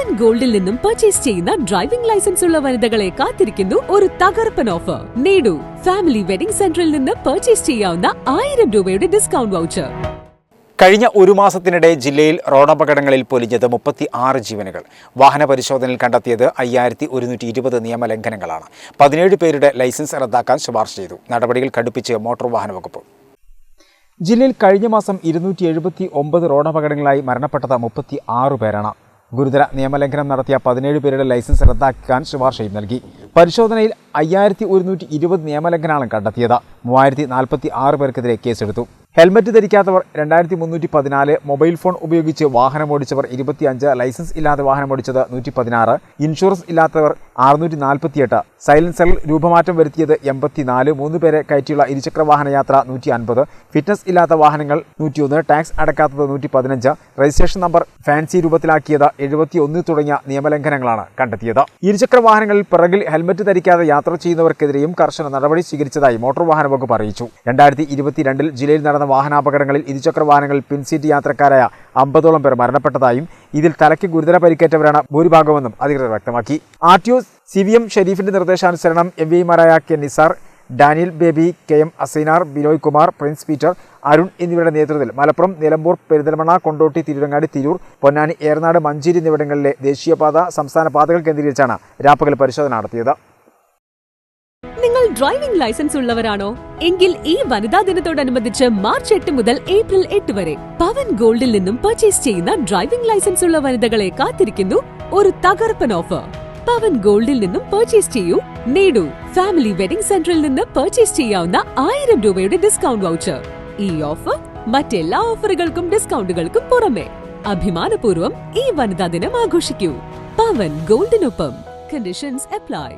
പവൻ ഗോൾഡിൽ നിന്നും പർച്ചേസ് ചെയ്യുന്ന driving licence ഉള്ള വനിതകളെ കാത്തിരിക്കുന്നു ഒരു തകർപ്പൻ ഓഫർ. നേടൂ ഫാമിലി വെഡിംഗ് സെന്ററിൽ നിന്ന് പർച്ചേസ് ചെയ്യാവുന്ന 1000 രൂപയുടെ ഡിസ്കൗണ്ട് വൗച്ചർ. കഴിഞ്ഞ ഒരു മാസത്തിനിടെ ജില്ലയിൽ റോഡപകടങ്ങളിൽ പൊലിഞ്ഞത് 36 ജീവനുകൾ. വാഹന പരിശോധനയിൽ കണ്ടെത്തിയത് 5120 നിയമലംഘനങ്ങളാണ്. 17 പേരുടെ ലൈസൻസ് റദ്ദാക്കാൻ ശുപാർശ ചെയ്തു. നടപടികൾ കടുപ്പിച്ച് മോട്ടോർ വാഹന വകുപ്പ്. ജില്ലയിൽ കഴിഞ്ഞ മാസം 279 റോഡപകടങ്ങളായി മരണപ്പെട്ടത് 36 പേരാണ്. ഗുരുതര നിയമലംഘനം നടത്തിയ 17 പേരുടെ ലൈസൻസ് റദ്ദാക്കാൻ ശുപാർശയും നൽകി. പരിശോധനയിൽ 5120 നിയമലംഘനമാണ് കണ്ടെത്തിയത്. 3046 പേർക്കെതിരെ കേസെടുത്തു. ഹെൽമറ്റ് ധരിക്കാത്തവർ 2314, മൊബൈൽ ഫോൺ ഉപയോഗിച്ച് വാഹനമോടിച്ചവർ 25, ലൈസൻസ് ഇല്ലാതെ വാഹനമോടിച്ചത് 116, ഇൻഷുറൻസ് ഇല്ലാത്തവർ 648, സൈലൻസറിൽ രൂപമാറ്റം വരുത്തിയത് 84, 3 പേരെ കയറ്റിയുള്ള ഇരുചക്ര വാഹന യാത്ര 150, ഫിറ്റ്നസ് ഇല്ലാത്ത വാഹനങ്ങൾ 101, ടാക്സ് അടക്കാത്തത് 115, രജിസ്ട്രേഷൻ നമ്പർ ഫാൻസി രൂപത്തിലാക്കിയത് 71 തുടങ്ങിയ നിയമലംഘനങ്ങളാണ് കണ്ടെത്തിയത്. ഇരുചക്ര വാഹനങ്ങളിൽ പിറകിൽ ഹെൽമറ്റ് ധരിക്കാതെ യാത്ര ചെയ്യുന്നവർക്കെതിരെയും കർശന നടപടി സ്വീകരിച്ചതായി മോട്ടോർ വാഹന വകുപ്പ് അറിയിച്ചു. 2022 ജില്ലയിൽ നടന്ന വാഹനാപകടങ്ങളിൽ ഇരുചക്ര വാഹനങ്ങളിൽ പിൻസീറ്റ് യാത്രക്കാരായ 50ഓളം പേർ മരണപ്പെട്ടതായും ഇതിൽ തലയ്ക്ക് ഗുരുതര പരിക്കേറ്റവരാണ് ഭൂരിഭാഗമെന്നും അധികൃതർ വ്യക്തമാക്കി. RTO CVM ഷെരീഫിന്റെ നിർദ്ദേശാനുസരണം MVമാരായ കെ നിസാർ, ഡാനിയൽ ബേബി, KM അസൈനാർ, ബിനോയ് കുമാർ, പ്രിൻസ് പീറ്റർ, അരുൺ എന്നിവരുടെ നേതൃത്വത്തിൽ മലപ്പുറം, നിലമ്പൂർ, പെരിന്തൽമണ്ണ, കൊണ്ടോട്ടി, തിരൂരങ്ങാടി, തിരൂർ, പൊന്നാനി, ഏറനാട്, മഞ്ചേരി എന്നിവിടങ്ങളിലെ ദേശീയപാത, സംസ്ഥാന പാതകൾ കേന്ദ്രീകരിച്ചാണ് രാപ്പകൽ പരിശോധന നടത്തിയത്. നിങ്ങൾ ഡ്രൈവിംഗ് ലൈസൻസ് ഉള്ളവരാണോ? എങ്കിൽ ഈ വനിതാ ദിനത്തോടനുബന്ധിച്ച് മാർച്ച് 8 മുതൽ ഏപ്രിൽ 8 വരെ പവൻ ഗോൾഡിൽ നിന്നും പർച്ചേസ് ചെയ്യുന്ന ഡ്രൈവിംഗ് ലൈസൻസ് ഉള്ള വനിതകളെ കാത്തിരിക്കുന്നു ഒരു തകർപ്പൻ ഓഫർ. പവൻ ഗോൾഡിൽ നിന്നും പർച്ചേസ് ചെയ്യൂ, നേടൂ ഫാമിലി വെഡിംഗ് സെന്ററിൽ നിന്ന് പർച്ചേസ് ചെയ്യാവുന്ന 1000 രൂപയുടെ ഡിസ്കൗണ്ട് വൗച്ചർ. ഈ ഓഫർ മറ്റെല്ലാ ഓഫറുകൾക്കും ഡിസ്കൗണ്ടുകൾക്കും പുറമെ അഭിമാനപൂർവ്വം ഈ വനിതാ ദിനം ആഘോഷിക്കൂ. പവൻ ഗോൾഡിനൊപ്പം. Conditions apply.